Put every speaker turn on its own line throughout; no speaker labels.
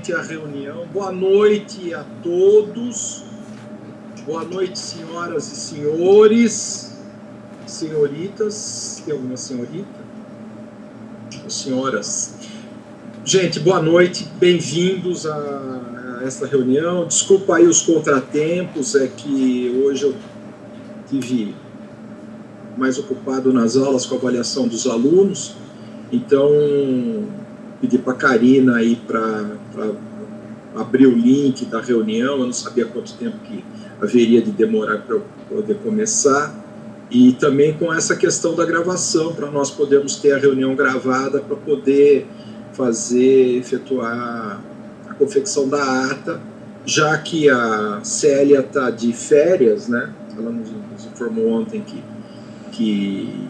noite à reunião. Boa noite a todos. Boa noite, senhoras e senhores. Senhoritas. Tem alguma senhorita? Senhoras. Gente, boa noite. Bem-vindos a esta reunião. Desculpa aí os contratempos, é que hoje eu tive mais ocupado nas aulas com a avaliação dos alunos. Então, pedi para a Karina aí para abrir o link da reunião. Eu não sabia quanto tempo que haveria de demorar para eu poder começar. E também com essa questão da gravação, para nós podermos ter a reunião gravada para poder efetuar a confecção da ata, já que a Célia está de férias, né? Ela nos informou ontem que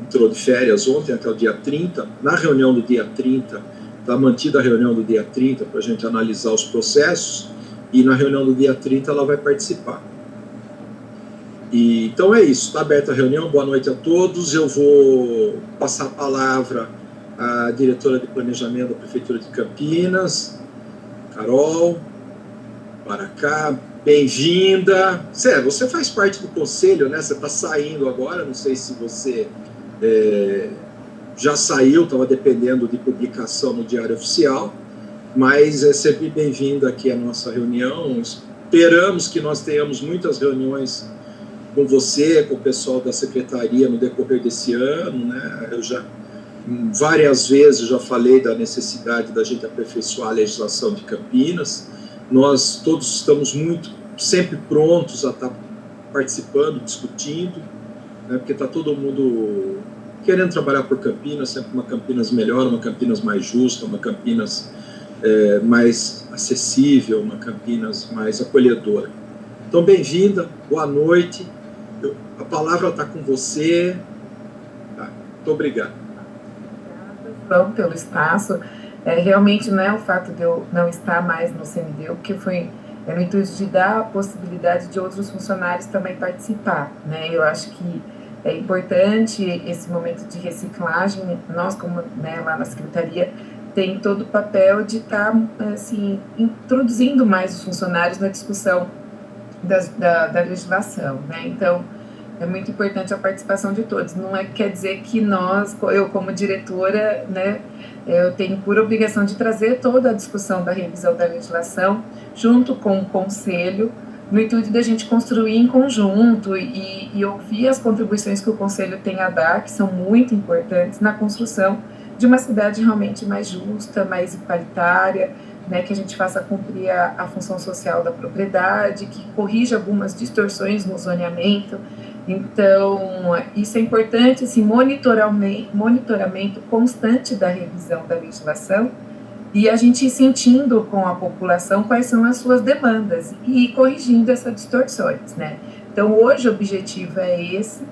entrou de férias ontem, até o dia 30, na reunião do dia 30, está mantida a reunião do dia 30 para a gente analisar os processos, e na reunião do dia 30 ela vai participar. E, então é isso, está aberta a reunião, boa noite a todos. Eu vou passar a palavra à diretora de planejamento da Prefeitura de Campinas, Carol, para cá, bem-vinda. Você faz parte do conselho, né? Você está saindo agora, não sei se você já saiu, estava dependendo de publicação no Diário Oficial, mas é sempre bem-vinda aqui à nossa reunião. Esperamos que nós tenhamos muitas reuniões com você, com o pessoal da Secretaria no decorrer desse ano, né? Eu já, várias vezes, já falei da necessidade da gente aperfeiçoar a legislação de Campinas. Nós todos estamos sempre prontos a estar participando, discutindo, né? Porque está todo mundo querendo trabalhar por Campinas, sempre uma Campinas melhor, uma Campinas mais justa, uma Campinas mais acessível, uma Campinas mais acolhedora. Então, bem-vinda, boa noite, a palavra está com você. Tá. Muito obrigado.
Obrigada, pelo espaço. Realmente não é o fato de eu não estar mais no CNDU, porque foi no intuito de dar a possibilidade de outros funcionários também participar, né? Eu acho que é importante esse momento de reciclagem. Nós, como lá na Secretaria, tem todo o papel de estar assim, introduzindo mais os funcionários na discussão da legislação, né? Então, é muito importante a participação de todos. Não quer dizer que eu como diretora, né, eu tenho por obrigação de trazer toda a discussão da revisão da legislação junto com o Conselho, no intuito da gente construir em conjunto e ouvir as contribuições que o Conselho tem a dar, que são muito importantes na construção de uma cidade realmente mais justa, mais igualitária, né, que a gente faça cumprir a função social da propriedade, que corrija algumas distorções no zoneamento. Então, isso é importante, esse monitoramento constante da revisão da legislação, e a gente ir sentindo com a população quais são as suas demandas e ir corrigindo essas distorções, né? Então, hoje o objetivo é esse,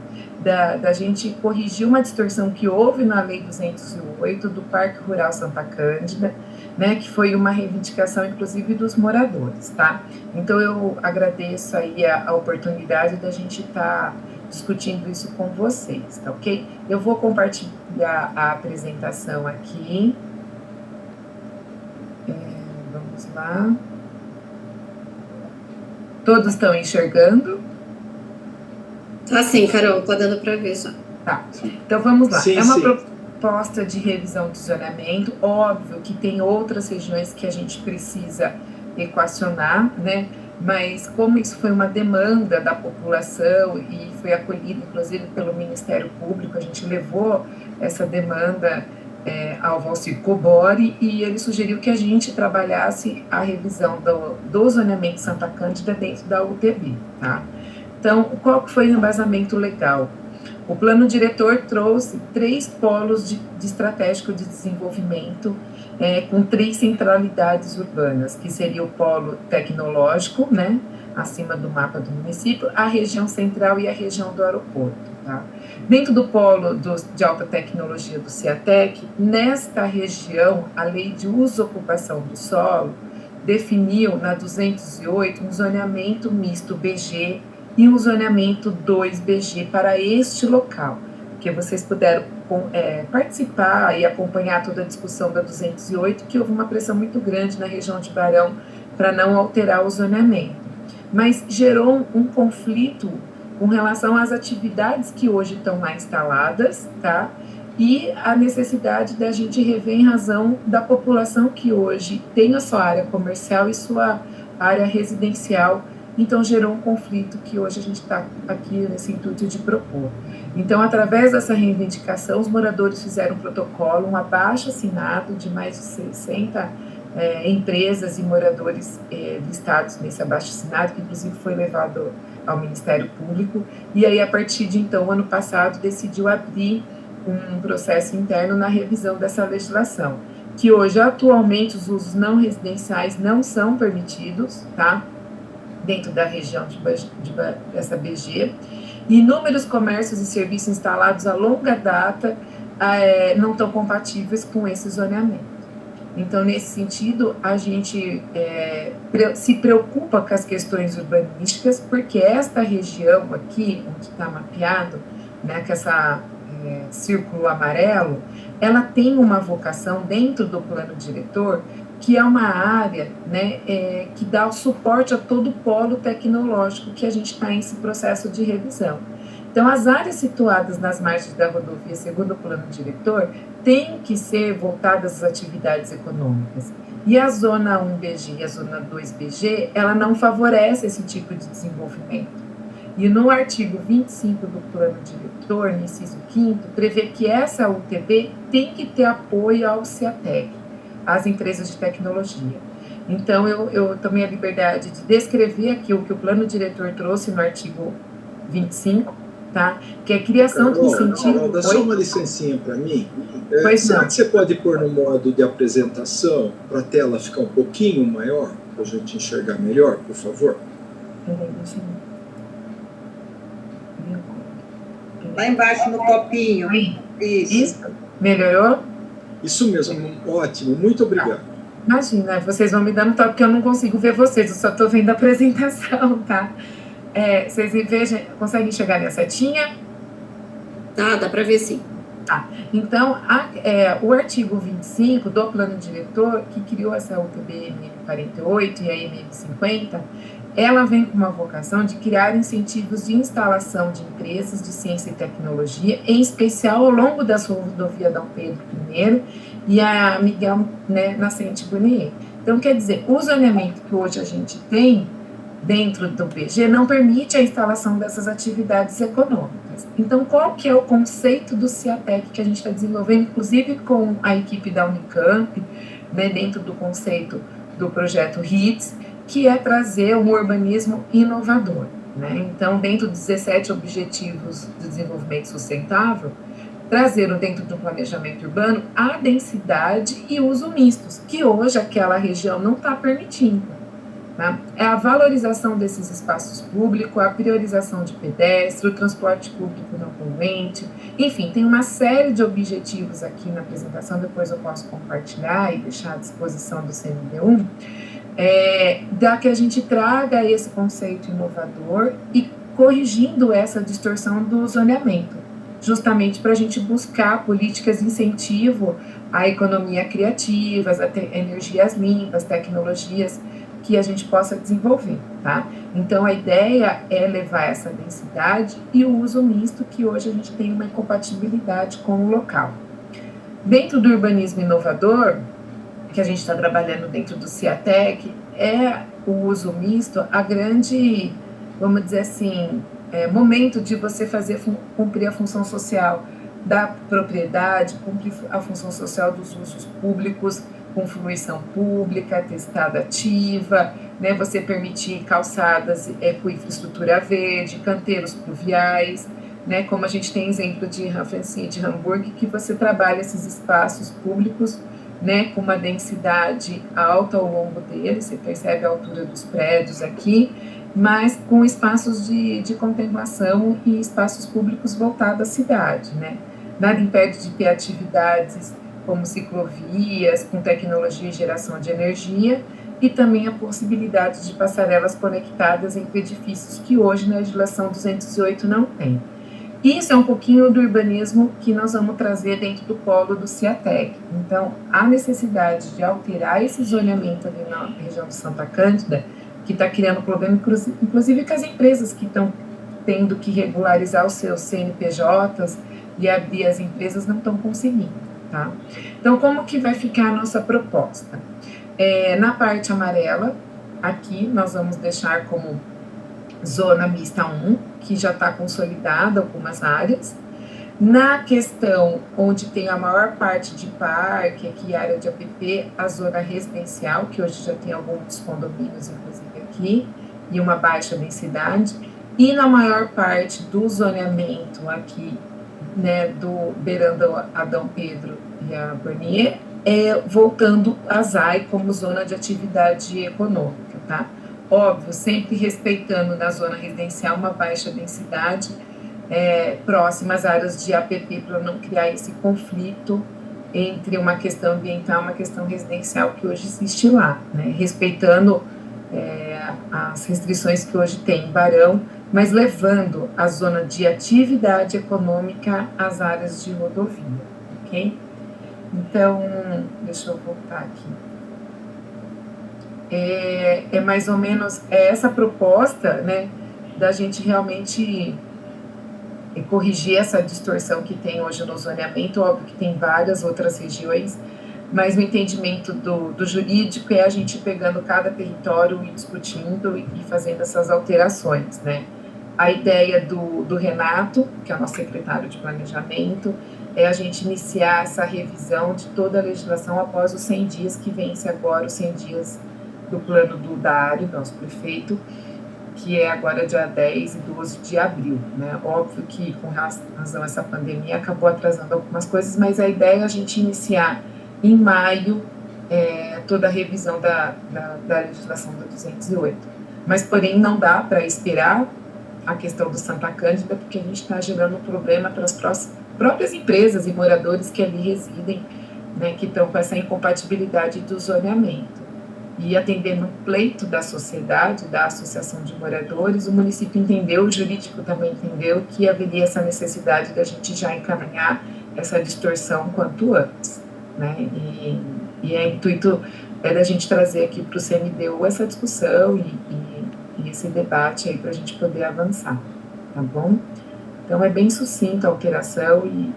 da gente corrigir uma distorção que houve na Lei 208 do Parque Rural Santa Cândida, né, que foi uma reivindicação, inclusive, dos moradores, tá? Então, eu agradeço aí a oportunidade da gente estar discutindo isso com vocês, tá ok? Eu vou compartilhar a apresentação aqui. Vamos lá. Todos estão enxergando?
Tá sim, Carol, tá dando para ver já.
Tá, então vamos lá.
Sim,
é uma
sim.
Proposta de revisão do zoneamento, óbvio que tem outras regiões que a gente precisa equacionar, né? Mas como isso foi uma demanda da população e foi acolhido, inclusive, pelo Ministério Público, a gente levou essa demanda ao Valcir Cobori, e ele sugeriu que a gente trabalhasse a revisão do zoneamento Santa Cândida dentro da UTB, tá? Então, qual foi o embasamento legal? O plano diretor trouxe 3 polos de estratégico de desenvolvimento com 3 centralidades urbanas, que seria o polo tecnológico, né, acima do mapa do município, a região central e a região do aeroporto. Tá? Dentro do polo de alta tecnologia do CEATEC, nesta região, a Lei de Uso e Ocupação do Solo definiu, na 208, um zoneamento misto BG e um zoneamento 2BG para este local, porque vocês puderam participar e acompanhar toda a discussão da 208, que houve uma pressão muito grande na região de Barão para não alterar o zoneamento. Mas gerou um conflito com relação às atividades que hoje estão lá instaladas, tá? E a necessidade da gente rever em razão da população que hoje tem a sua área comercial e sua área residencial. Então, gerou um conflito que hoje a gente está aqui nesse intuito de propor. Então, através dessa reivindicação, os moradores fizeram um protocolo, um abaixo-assinado de mais de 60 empresas e moradores listados nesse abaixo-assinado, que inclusive foi levado ao Ministério Público, e aí, a partir de então, ano passado, decidiu abrir um processo interno na revisão dessa legislação, que hoje, atualmente, os usos não residenciais não são permitidos, tá? Dentro da região dessa BG, e inúmeros comércios e serviços instalados a longa data não estão compatíveis com esse zoneamento. Então, nesse sentido, a gente se preocupa com as questões urbanísticas, porque esta região aqui, onde está mapeado, né, com essa círculo amarelo, ela tem uma vocação dentro do plano diretor, que é uma área, né, que dá o suporte a todo o polo tecnológico que a gente está em esse processo de revisão. Então, as áreas situadas nas margens da rodovia, segundo o plano diretor, têm que ser voltadas às atividades econômicas. E a Zona 1BG e a Zona 2BG, ela não favorece esse tipo de desenvolvimento. E no artigo 25 do plano diretor, no inciso 5º, prevê que essa UTB tem que ter apoio ao CIATEC, às empresas de tecnologia. Então, eu tomei a liberdade de descrever aqui o que o plano diretor trouxe no artigo 25, tá? Que é a criação de incentivo...
Dá só uma licencinha para mim.
Será
que você pode pôr no modo de apresentação, para a tela ficar um pouquinho maior, para a gente enxergar melhor, por favor?
Lá embaixo no topinho.
Isso. Melhorou?
Isso mesmo, ótimo, muito obrigado.
Imagina, vocês vão me dando toque, porque eu não consigo ver vocês, eu só estou vendo a apresentação, tá? Vocês conseguem enxergar minha setinha?
Dá para ver sim.
Tá. Então, o artigo 25 do plano diretor, que criou essa UTB MM48 e a MM50, ela vem com uma vocação de criar incentivos de instalação de empresas de ciência e tecnologia, em especial ao longo das rodovias Dom Pedro I e a Miguel, né, Nascente Burnier. Então, quer dizer, o zoneamento que hoje a gente tem dentro do BG não permite a instalação dessas atividades econômicas. Então, qual que é o conceito do CIATEC que a gente está desenvolvendo, inclusive com a equipe da Unicamp, né, dentro do conceito do projeto HITS, que é trazer um urbanismo inovador, né? Então, dentro dos 17 Objetivos de Desenvolvimento Sustentável, trazer dentro do planejamento urbano a densidade e uso mistos, que hoje aquela região não está permitindo. Tá? É a valorização desses espaços públicos, a priorização de pedestre, o transporte público não poluente, enfim, tem uma série de objetivos aqui na apresentação, depois eu posso compartilhar e deixar à disposição do CND1, da que a gente traga esse conceito inovador e corrigindo essa distorção do zoneamento, justamente para a gente buscar políticas de incentivo à economia criativa, a energias limpas, tecnologias que a gente possa desenvolver, tá? Então, a ideia é levar essa densidade e o uso misto, que hoje a gente tem uma incompatibilidade com o local. Dentro do urbanismo inovador, que a gente está trabalhando dentro do CIATEC, é o uso misto a grande, vamos dizer assim, momento de você cumprir a função social da propriedade, cumprir a função social dos usos públicos, com fruição pública, testada ativa, né, você permitir calçadas com infraestrutura verde, canteiros pluviais, né, como a gente tem exemplo de Raffensee de Hamburgo, que você trabalha esses espaços públicos, né, com uma densidade alta ao longo deles, você percebe a altura dos prédios aqui, mas com espaços de contemplação e espaços públicos voltados à cidade, né. Nada impede de ter atividades como ciclovias, com tecnologia e geração de energia, e também a possibilidade de passarelas conectadas entre edifícios que hoje na legislação 208 não tem. Isso é um pouquinho do urbanismo que nós vamos trazer dentro do polo do CIATEC. Então, a necessidade de alterar esse zoneamento ali na região de Santa Cândida, que está criando problema, inclusive com as empresas que estão tendo que regularizar os seus CNPJs e abrir as empresas, não estão conseguindo, tá? Então, como que vai ficar a nossa proposta? Na parte amarela, aqui nós vamos deixar como zona mista 1, que já está consolidada algumas áreas. Na questão onde tem a maior parte de parque, aqui área de APP, a zona residencial, que hoje já tem alguns condomínios, inclusive aqui, e uma baixa densidade. E na maior parte do zoneamento aqui, né, do beirando Adão Pedro e a Bernier, voltando a ZAI como zona de atividade econômica, tá? Óbvio, sempre respeitando na zona residencial uma baixa densidade, próximas áreas de APP, para não criar esse conflito entre uma questão ambiental e uma questão residencial que hoje existe lá, né? Respeitando as restrições que hoje tem em Barão, mas levando a zona de atividade econômica às áreas de rodovia, ok? Então, deixa eu voltar aqui. Mais ou menos essa proposta, né, da gente realmente corrigir essa distorção que tem hoje no zoneamento. Óbvio que tem várias outras regiões, mas o entendimento do jurídico é a gente pegando cada território e discutindo e fazendo essas alterações, né? A ideia do Renato, que é o nosso secretário de planejamento, é a gente iniciar essa revisão de toda a legislação após os 100 dias, que vence agora os 100 dias do plano do Dário, nosso prefeito, que é agora dia 10 e 12 de abril, né? Óbvio que com razão a essa pandemia acabou atrasando algumas coisas, mas a ideia é a gente iniciar em maio toda a revisão da legislação do 208. Mas, porém, não dá para esperar a questão do Santa Cândida, porque a gente está gerando um problema para as próprias empresas e moradores que ali residem, né, que estão com essa incompatibilidade do zoneamento. E atendendo um pleito da sociedade, da associação de moradores, o município entendeu, o jurídico também entendeu que haveria essa necessidade da gente já encaminhar essa distorção quanto antes, né? E o intuito da gente trazer aqui para o CMDU essa discussão e esse debate aí para a gente poder avançar, tá bom? Então é bem sucinta a alteração e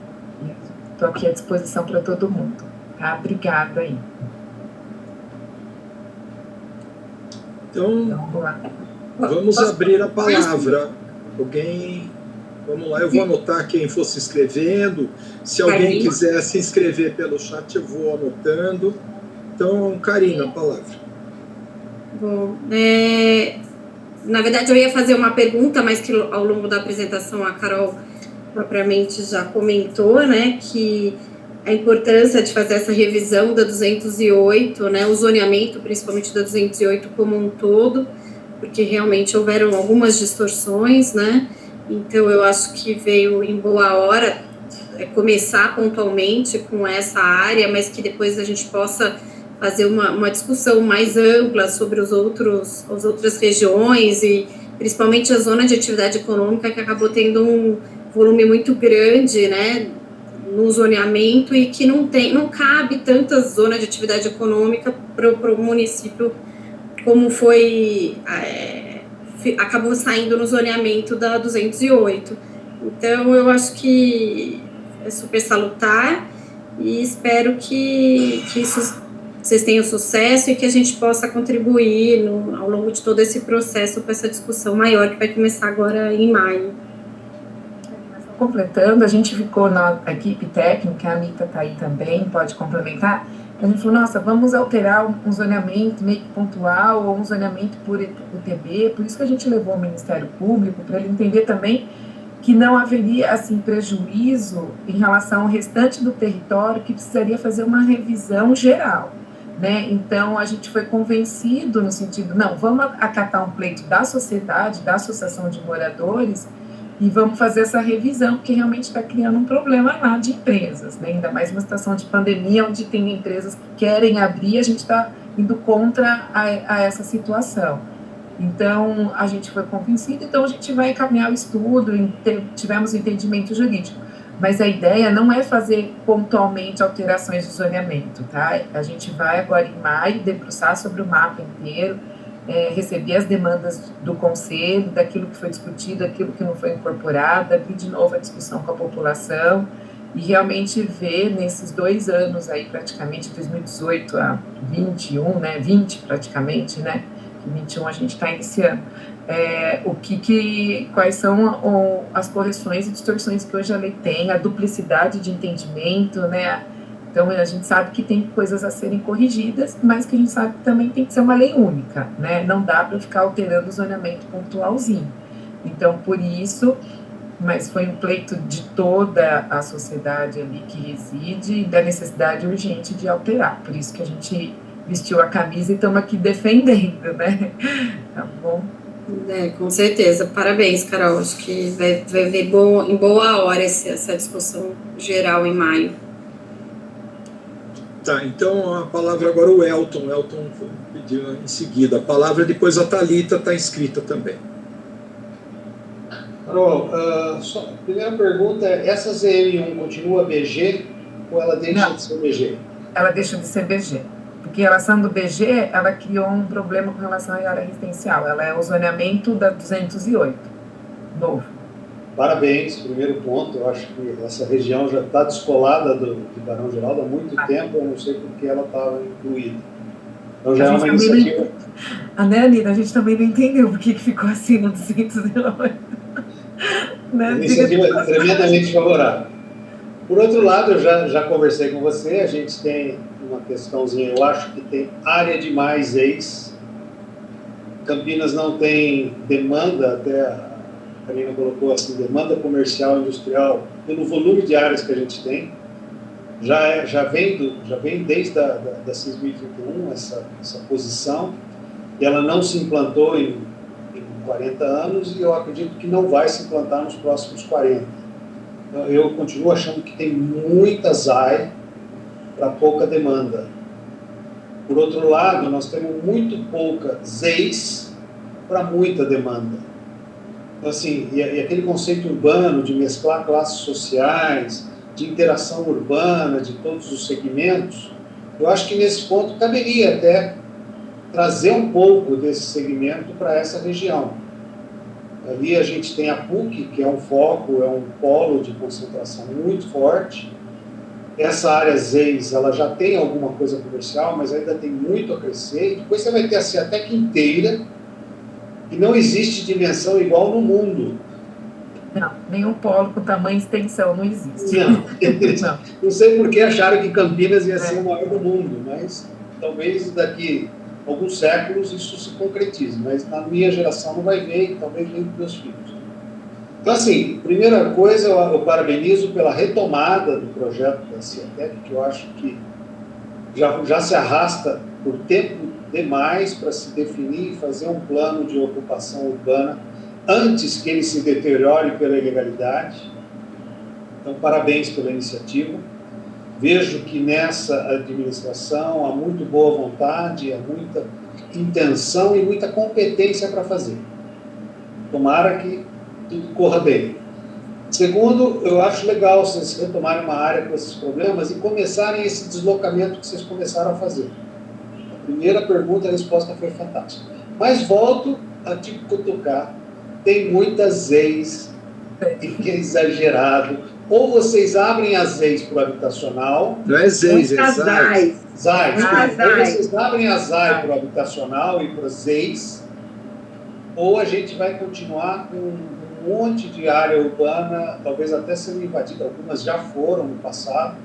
estou aqui à disposição para todo mundo, tá? Obrigada aí.
Então, vamos abrir a palavra. Alguém, vamos lá, eu vou anotar quem for se inscrevendo. Se alguém quiser se inscrever pelo chat, eu vou anotando. Então, Karina, a palavra.
Bom, na verdade eu ia fazer uma pergunta, mas que ao longo da apresentação a Carol propriamente já comentou, né, que a importância de fazer essa revisão da 208, né, o zoneamento, principalmente da 208 como um todo, porque realmente houveram algumas distorções, né, então eu acho que veio em boa hora começar pontualmente com essa área, mas que depois a gente possa fazer uma discussão mais ampla sobre as outras regiões e principalmente a zona de atividade econômica, que acabou tendo um volume muito grande, né, no zoneamento e que não cabe tanta zona de atividade econômica para o município como foi, acabou saindo no zoneamento da 208. Então, eu acho que é super salutar e espero que vocês tenham sucesso e que a gente possa contribuir ao longo de todo esse processo com essa discussão maior que vai começar agora em maio.
Completando, a gente ficou na equipe técnica, a Anitta está aí também, pode complementar. A gente falou, nossa, vamos alterar um zoneamento meio que pontual ou um zoneamento por UTB, por isso que a gente levou ao Ministério Público, para ele entender também que não haveria, assim, prejuízo em relação ao restante do território, que precisaria fazer uma revisão geral, né? Então, a gente foi convencido no sentido, não, vamos acatar um pleito da sociedade, da associação de moradores, e vamos fazer essa revisão, porque realmente está criando um problema lá de empresas, né? Ainda mais uma situação de pandemia, onde tem empresas que querem abrir, a gente está indo contra a essa situação. Então, a gente foi convencido, então a gente vai encaminhar o estudo, tivemos o entendimento jurídico. Mas a ideia não é fazer pontualmente alterações de zoneamento, tá? A gente vai agora em maio debruçar sobre o mapa inteiro, receber as demandas do conselho, daquilo que foi discutido, daquilo que não foi incorporado, abrir de novo a discussão com a população e realmente ver nesses 2 anos aí, praticamente, 2018 a 21, né, 20 praticamente, né, que 21 a gente está iniciando, quais são as correções e distorções que hoje a lei tem, a duplicidade de entendimento, né, então a gente sabe que tem coisas a serem corrigidas, mas que a gente sabe que também tem que ser uma lei única, né, não dá para ficar alterando o zoneamento pontualzinho, então por isso, mas foi um pleito de toda a sociedade ali que reside, da necessidade urgente de alterar, por isso que a gente vestiu a camisa e estamos aqui defendendo, né, tá bom?
Com certeza, parabéns, Carol, acho que vai ver em boa hora essa discussão geral em maio.
Tá, então a palavra agora o Elton pediu em seguida, a palavra depois a Thalita está inscrita também.
Carol, a primeira pergunta é, essa ZM1 continua BG ou ela deixa de ser BG?
Ela deixa de ser BG, porque em relação do BG, ela criou um problema com relação à área residencial, ela é o zoneamento da 208, novo.
Parabéns, primeiro ponto, eu acho que essa região já está descolada de Barão Geraldo há muito tempo, eu não sei por que ela estava incluída. Então já é uma iniciativa...
Né, Anita, a gente também não entendeu por que ficou assim no 208. Né?
Iniciativa tremendamente favorável. Por outro lado, eu já conversei com você, a gente tem uma questãozinha, eu acho que tem área demais ex. Campinas não tem demanda, até a Karina colocou assim, demanda comercial e industrial, pelo volume de áreas que a gente tem. Já vem desde a 6.031 essa posição, e ela não se implantou em 40 anos, e eu acredito que não vai se implantar nos próximos 40. Então, eu continuo achando que tem muita ZAI para pouca demanda. Por outro lado, nós temos muito pouca ZEIS para muita demanda. Então, assim, e aquele conceito urbano de mesclar classes sociais, de interação urbana, de todos os segmentos, eu acho que nesse ponto caberia até trazer um pouco desse segmento para essa região. Ali a gente tem a PUC, que é um foco, é um polo de concentração muito forte. Essa área ZEIS, ela já tem alguma coisa comercial, mas ainda tem muito a crescer. E depois você vai ter a Ciatec inteira, e não existe dimensão igual no mundo.
Não, nenhum polo com tamanho e extensão, não existe.
Não sei por que acharam que Campinas ia ser o maior do mundo, mas talvez daqui a alguns séculos isso se concretize, mas na minha geração não vai ver, e talvez nem dos meus filhos. Então, assim, primeira coisa, eu parabenizo pela retomada do projeto da Ciatec, que eu acho que já se arrasta por tempo demais para se definir e fazer um plano de ocupação urbana antes que ele se deteriore pela ilegalidade. Então, parabéns pela iniciativa. Vejo que nessa administração há muito boa vontade, há muita intenção e muita competência para fazer. Tomara que tudo corra bem. Segundo, eu acho legal vocês retomarem uma área com esses problemas e começarem esse deslocamento que vocês começaram a fazer. A primeira pergunta, a resposta foi fantástica. Mas volto a te cutucar. Tem muitas ZEIS, e que é exagerado. Ou vocês abrem as ZEIS para o habitacional...
Não é ZEIS, é ZAIS.
ZAIS. Ou vocês abrem a ZAI para o habitacional e para as ZEIS, ou a gente vai continuar com um monte de área urbana, talvez até sendo invadida, algumas já foram no passado,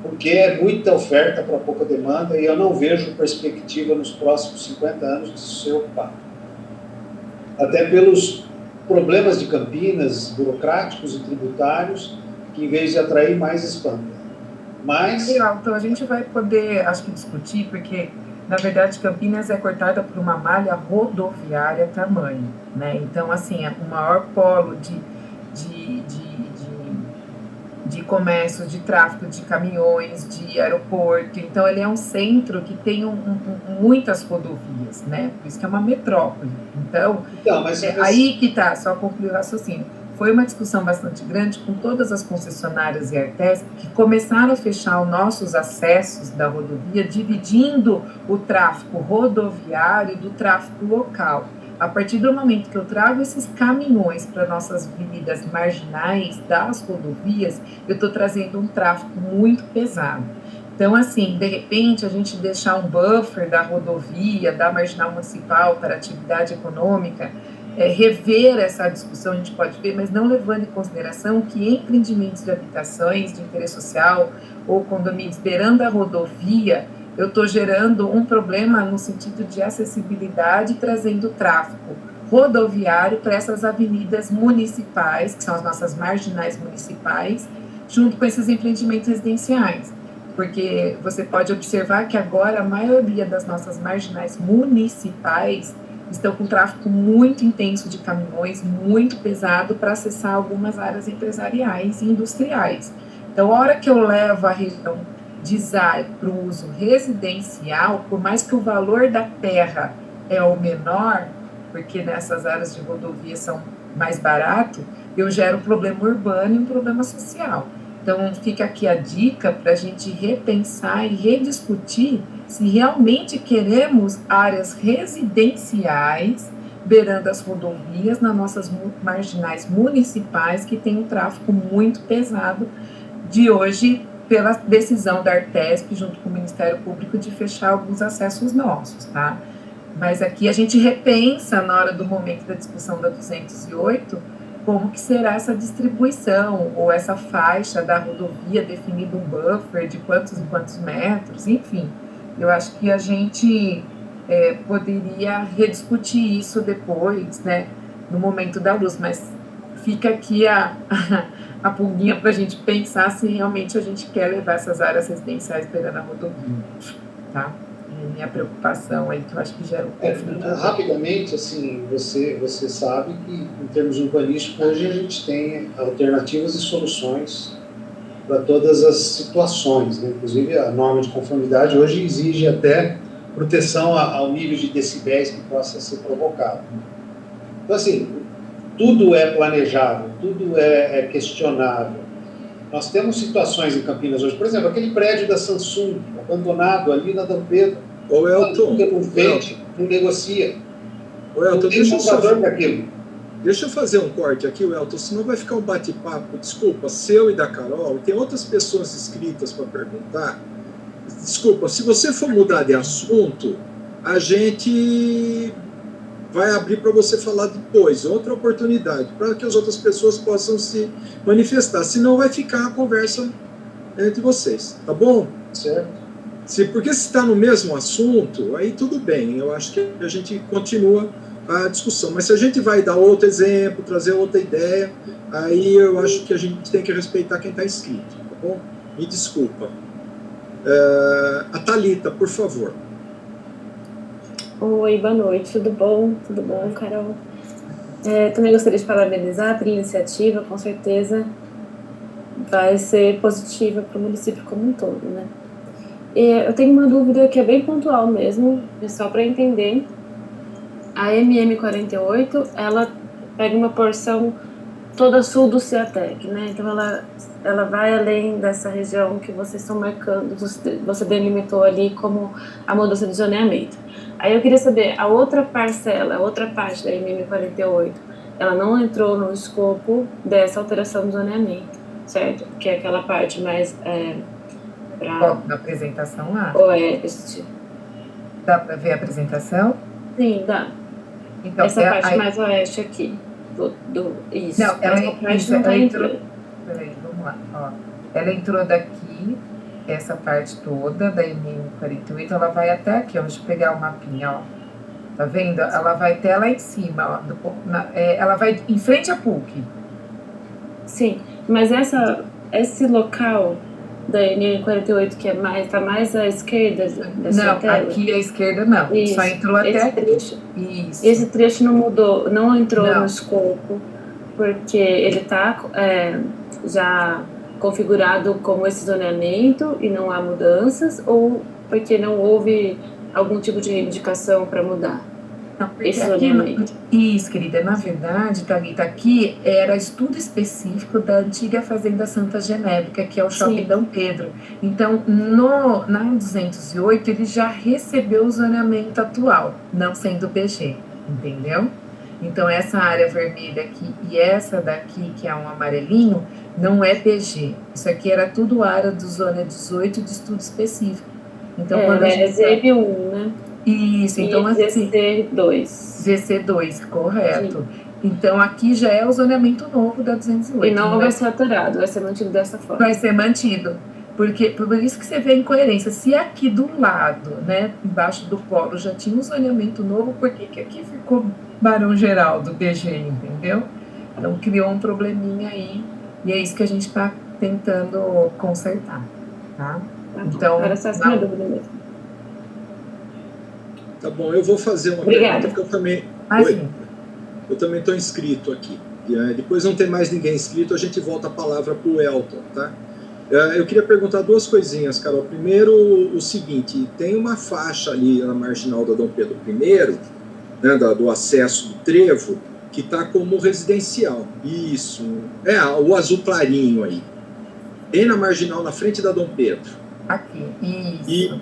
porque é muita oferta para pouca demanda, e eu não vejo perspectiva nos próximos 50 anos de ser ocupado. Até pelos problemas de Campinas, burocráticos e tributários, que em vez de atrair, mais espanta. Mas...
Então, a gente vai poder, acho que, discutir, porque, na verdade, Campinas é cortada por uma malha rodoviária tamanho, né? Então, assim, é o maior polo de comércio, de tráfego de caminhões, de aeroporto. Então, ele é um centro que tem muitas rodovias. vias, né? Por isso que é uma metrópole. Então,
mas
aí que está, só concluir o raciocínio. Foi uma discussão bastante grande com todas as concessionárias e Artesp que começaram a fechar os nossos acessos da rodovia, dividindo o tráfego rodoviário do tráfego local. A partir do momento que eu trago esses caminhões para nossas avenidas marginais das rodovias, eu estou trazendo um tráfego muito pesado. Então, assim, de repente, a gente deixar um buffer da rodovia, da marginal municipal para atividade econômica, rever essa discussão, a gente pode ver, mas não levando em consideração que empreendimentos de habitações de interesse social ou condomínios beirando a rodovia, eu estou gerando um problema no sentido de acessibilidade, trazendo tráfego rodoviário para essas avenidas municipais, que são as nossas marginais municipais, junto com esses empreendimentos residenciais. Porque você pode observar que agora a maioria das nossas marginais municipais estão com tráfego muito intenso de caminhões, muito pesado para acessar algumas áreas empresariais e industriais. Então, a hora que eu levo a região de ZAI para o uso residencial, por mais que o valor da terra é o menor, porque nessas áreas de rodovia são mais barato, eu gero um problema urbano e um problema social. Então, fica aqui a dica para a gente repensar e rediscutir se realmente queremos áreas residenciais beirando as rodovias nas nossas marginais municipais que tem um tráfego muito pesado de hoje pela decisão da Artesp junto com o Ministério Público de fechar alguns acessos nossos, tá? Mas aqui a gente repensa na hora do momento da discussão da 208 como que será essa distribuição ou essa faixa da rodovia definindo um buffer de quantos e quantos metros, enfim. Eu acho que a gente poderia rediscutir isso depois, né, no momento da luz, mas fica aqui a pulguinha para a gente pensar se realmente a gente quer levar essas áreas residenciais beirando a rodovia, tá? É minha preocupação aí, que eu acho que gera um conflito.
Rapidamente, assim, você sabe que, em termos urbanísticos, hoje a gente tem alternativas e soluções para todas as situações, né? Inclusive a norma de conformidade hoje exige até proteção ao nível de decibéis que possa ser provocado. Então, assim, tudo é planejável, tudo é questionável. Nós temos situações em Campinas hoje, por exemplo, aquele prédio da Samsung, abandonado ali na Dom Pedro.
Ô, Elton.
Não vende, não negocia.
Ô, Elton,
não tem comprador para aquilo.
Deixa eu fazer um corte aqui, Elton, senão vai ficar um bate-papo, desculpa, seu e da Carol, e tem outras pessoas inscritas para perguntar. Desculpa, se você for mudar de assunto, a gente vai abrir para você falar depois, outra oportunidade, para que as outras pessoas possam se manifestar, senão vai ficar a conversa entre vocês, tá bom?
Certo.
Porque se está no mesmo assunto, aí tudo bem, eu acho que a gente continua a discussão, mas se a gente vai dar outro exemplo, trazer outra ideia, aí eu acho que a gente tem que respeitar quem está inscrito, tá bom? Me desculpa. A Thalita, por favor.
Oi, boa noite, tudo bom? Tudo bom, Carol? Também gostaria de parabenizar pela iniciativa, com certeza vai ser positiva para o município como um todo, né? Eu tenho uma dúvida que é bem pontual mesmo, só para entender. A MM48, ela pega uma porção toda sul do Ciatec, né? Então ela vai além dessa região que vocês estão marcando, você delimitou ali como a mudança de zoneamento. Aí eu queria saber, a outra parcela, a outra parte da MM48, ela não entrou no escopo dessa alteração do zoneamento, certo? Que é aquela parte mais...
Na apresentação lá?
Oeste.
Dá para ver a apresentação?
Sim, dá.
Então,
essa parte mais oeste aqui. Isso.
Não, ela
entrou.
Peraí, vamos lá. Ó. Ela entrou daqui, essa parte toda da MM48, ela vai até aqui, ó. Deixa eu pegar o mapinha, ó. Tá vendo? Ela vai até lá em cima, ó. Ela vai em frente à PUC.
Sim, mas esse local da MM48 que tá mais à esquerda dessa tela?
Não, aqui à esquerda não. Isso, só entrou até aqui.
Trecho.
Isso.
Esse trecho não mudou, não entrou no escopo, porque ele está já configurado como esse zoneamento e não há mudanças, ou porque não houve algum tipo de reivindicação para mudar esse
Aqui,
zoneamento?
isso, querida, na verdade, Thalita, aqui era estudo específico da antiga Fazenda Santa Genébrica, que é o Shopping
Sim.
Dom Pedro. Então, na 208, ele já recebeu o zoneamento atual, não sendo PG, entendeu? Então, essa área vermelha aqui e essa daqui, que é um amarelinho, não é PG. Isso aqui era tudo área do Zona 18 de estudo específico. Então, quando a
É
gente...
ZM1, né?
Isso, então
E
assim...
ZC2.
ZC2, correto.
Sim.
Então, aqui já é o zoneamento novo da 208.
E não vai ser alterado, vai ser mantido dessa forma.
Vai ser mantido. Porque, por isso que você vê a incoerência. Se aqui do lado, né, embaixo do polo, já tinha um zoneamento novo, por que aqui ficou Barão Geraldo, BG, entendeu? Então, criou um probleminha aí, e é isso que a gente está tentando consertar, tá?
Então, era só essa minha dúvida mesmo.
Tá bom, eu vou fazer uma
Obrigada.
pergunta, porque eu também estou inscrito aqui. Depois não tem mais ninguém inscrito, a gente volta a palavra para o Elton, tá? Eu queria perguntar duas coisinhas, Carol. Primeiro, o seguinte, tem uma faixa ali na marginal da Dom Pedro I, né, do acesso do trevo, que está como residencial. Isso, o azul clarinho aí. Tem na marginal, na frente da Dom Pedro.
Aqui,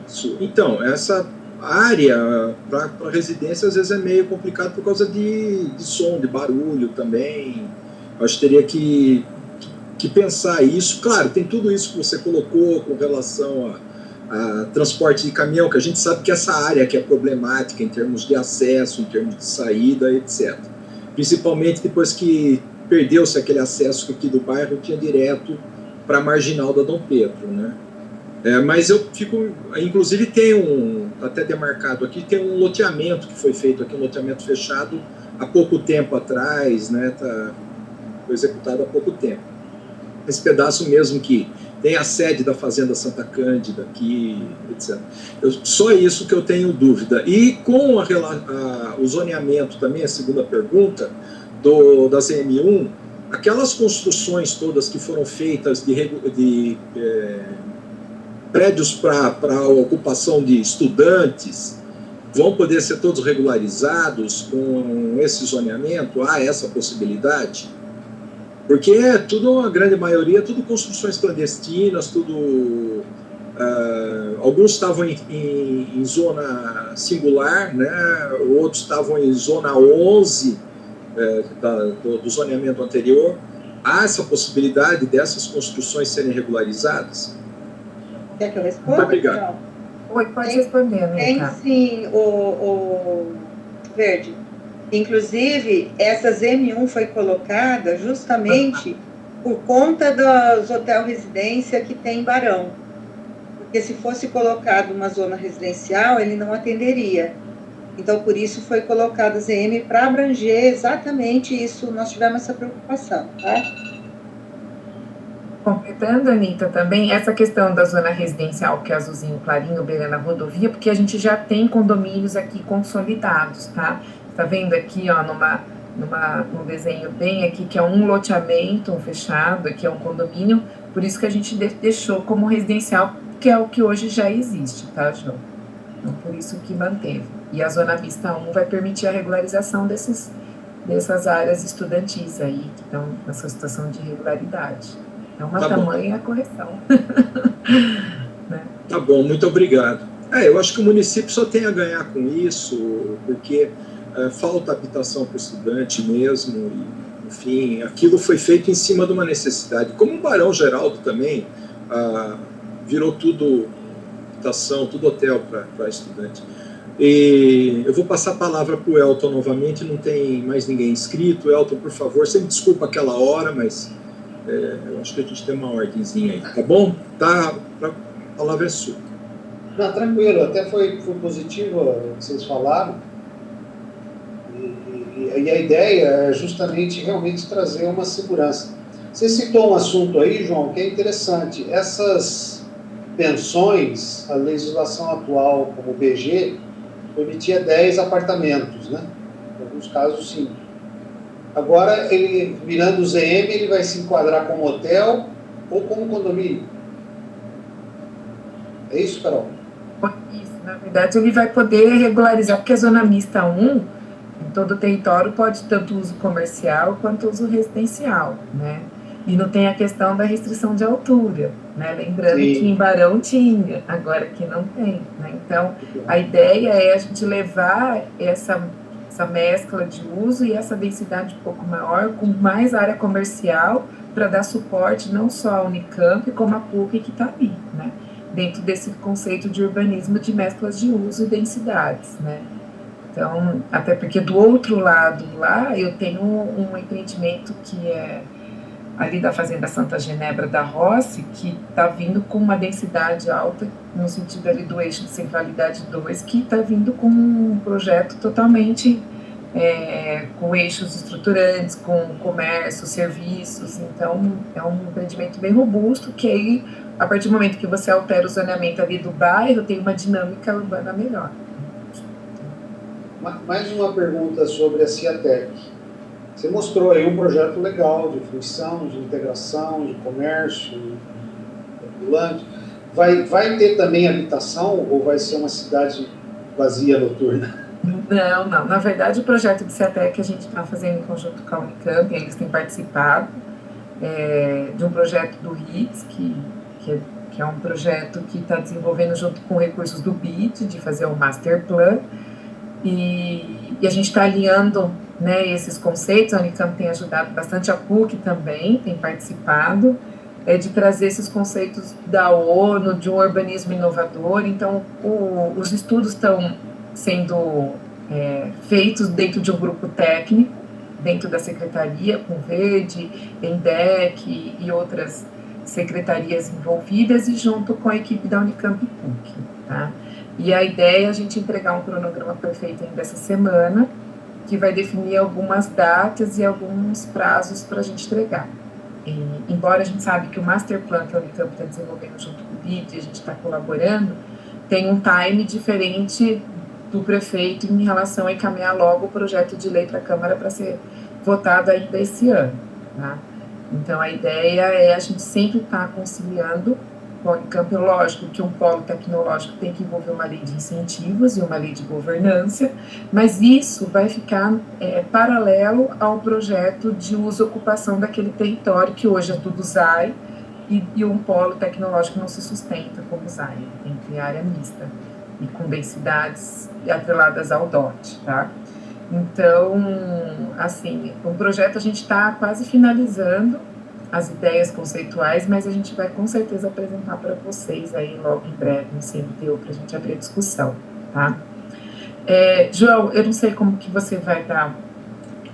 isso. Então, essa área para residência às vezes é meio complicado por causa de som, de barulho também. Eu acho que teria que pensar isso. Claro, tem tudo isso que você colocou com relação a transporte de caminhão, que a gente sabe que essa área que é problemática em termos de acesso, em termos de saída, etc. Principalmente depois que perdeu-se aquele acesso aqui do bairro, tinha direto para a marginal da Dom Pedro, né? Mas eu fico, inclusive tem até demarcado aqui, tem um loteamento que foi feito aqui, um loteamento fechado há pouco tempo atrás, né? Foi executado há pouco tempo. Esse pedaço mesmo que tem a sede da Fazenda Santa Cândida aqui, etc. Só isso que eu tenho dúvida. E com o zoneamento também, a segunda pergunta, da ZM1, aquelas construções todas que foram feitas de prédios para ocupação de estudantes, vão poder ser todos regularizados com esse zoneamento? Há essa possibilidade? Porque a grande maioria, tudo construções clandestinas, alguns estavam em zona singular, né? Outros estavam em zona 11 do zoneamento anterior. Há essa possibilidade dessas construções serem regularizadas?
Quer que eu responda?
Muito obrigado.
Oi, pode responder, Anitta.
Tem sim, o Verde. Inclusive, essa ZM1 foi colocada justamente por conta dos hotel residência que tem em Barão. Porque se fosse colocado uma zona residencial, ele não atenderia. Então, por isso foi colocada a ZM para abranger exatamente isso. Nós tivemos essa preocupação, tá?
Completando, Anitta, também essa questão da zona residencial, que é azulzinho clarinho, beirando a rodovia, porque a gente já tem condomínios aqui consolidados, tá? Tá vendo aqui, ó, num desenho bem aqui, que é um loteamento, um fechado, aqui é um condomínio, por isso que a gente deixou como residencial, que é o que hoje já existe, tá, João? Então, por isso que manteve. E a zona mista 1 vai permitir a regularização dessas áreas estudantis aí, que estão nessa situação de irregularidade. É uma tamanha correção. Né?
Tá bom, muito obrigado. Eu acho que o município só tem a ganhar com isso, porque falta habitação para o estudante mesmo, e, enfim, aquilo foi feito em cima de uma necessidade. Como o Barão Geraldo também virou tudo habitação, tudo hotel para estudante. E eu vou passar a palavra para o Elton novamente, não tem mais ninguém inscrito. Elton, por favor, você me desculpa aquela hora, mas eu acho que a gente tem uma ordemzinha aí, tá bom? Tá, a palavra é sua.
Não, tranquilo, até foi positivo o que vocês falaram. E a ideia é justamente realmente trazer uma segurança. Você citou um assunto aí, João, que é interessante. Essas pensões, a legislação atual, como o BG, permitia 10 apartamentos, né? Em alguns casos, sim. Agora, ele, virando o ZM, ele vai se enquadrar como hotel ou como condomínio? É isso, Carol?
Isso, na verdade, ele vai poder regularizar, porque a zona mista 1, em todo o território, pode tanto uso comercial quanto uso residencial, né? E não tem a questão da restrição de altura, né? Lembrando
Sim.
que em Barão tinha, agora aqui não tem, né? Então, a ideia é a gente levar essa mescla de uso e essa densidade um pouco maior, com mais área comercial, para dar suporte não só à Unicamp, como à PUC que está ali, né? Dentro desse conceito de urbanismo de mesclas de uso e densidades, né? Então, até porque do outro lado lá, eu tenho um empreendimento que é ali da Fazenda Santa Genebra da Rossi, que está vindo com uma densidade alta, no sentido ali do eixo de centralidade 2, que está vindo com um projeto totalmente com eixos estruturantes, com comércio, serviços. Então, é um empreendimento bem robusto, que aí, a partir do momento que você altera o zoneamento ali do bairro, tem uma dinâmica urbana melhor.
Mais uma pergunta sobre a Ciatec. Você mostrou aí um projeto legal de fruição, de integração, de comércio, ambulante. Vai ter também habitação ou vai ser uma cidade vazia noturna?
Não. Na verdade, o projeto de Ciatec que a gente está fazendo em conjunto com a Unicamp, eles têm participado de um projeto do RITS, que é um projeto que está desenvolvendo junto com recursos do BID, de fazer um master plan, e a gente está alinhando, né, esses conceitos. A Unicamp tem ajudado bastante, a PUC também tem participado, de trazer esses conceitos da ONU, de um urbanismo inovador. Então, os estudos estão sendo feitos dentro de um grupo técnico, dentro da secretaria, com Verde, ENDEC e outras secretarias envolvidas, e junto com a equipe da Unicamp PUC, tá? E a ideia é a gente entregar um cronograma perfeito ainda essa semana, que vai definir algumas datas e alguns prazos para a gente entregar. E, embora a gente sabe que o Master Plan que a Unicamp está desenvolvendo junto com o BID, e a gente está colaborando, tem um time diferente do prefeito em relação a encaminhar logo o projeto de lei para a Câmara para ser votado ainda esse ano, tá? Então, a ideia é a gente sempre estar conciliando com a Unicamp. Lógico que um polo tecnológico tem que envolver uma lei de incentivos e uma lei de governança, mas isso vai ficar paralelo ao projeto de uso e ocupação daquele território, que hoje é tudo ZAI, e um polo tecnológico não se sustenta como ZAI, tem que ter área mista, e com densidades atreladas ao DOT, tá? Então, assim, o projeto a gente está quase finalizando as ideias conceituais, mas a gente vai com certeza apresentar para vocês aí logo em breve no CMTU, para a gente abrir a discussão, tá? João, eu não sei como que você vai dar,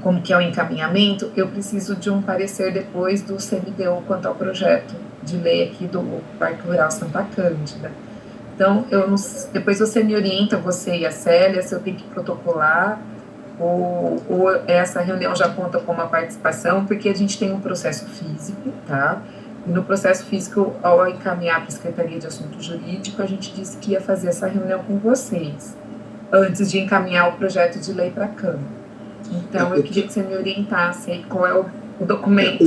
como que é o encaminhamento. Eu preciso de um parecer depois do CMTU quanto ao projeto de lei aqui do Parque Rural Santa Cândida. Então, depois você me orienta, você e a Célia, se eu tenho que protocolar, ou essa reunião já conta com uma participação, porque a gente tem um processo físico, tá? E no processo físico, ao encaminhar para a Secretaria de Assunto Jurídico, a gente disse que ia fazer essa reunião com vocês, antes de encaminhar o projeto de lei para a Câmara. Então, eu queria que você me orientasse aí qual é o documento.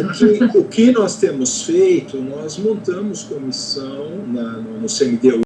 O que nós temos feito, nós montamos comissão no CMTU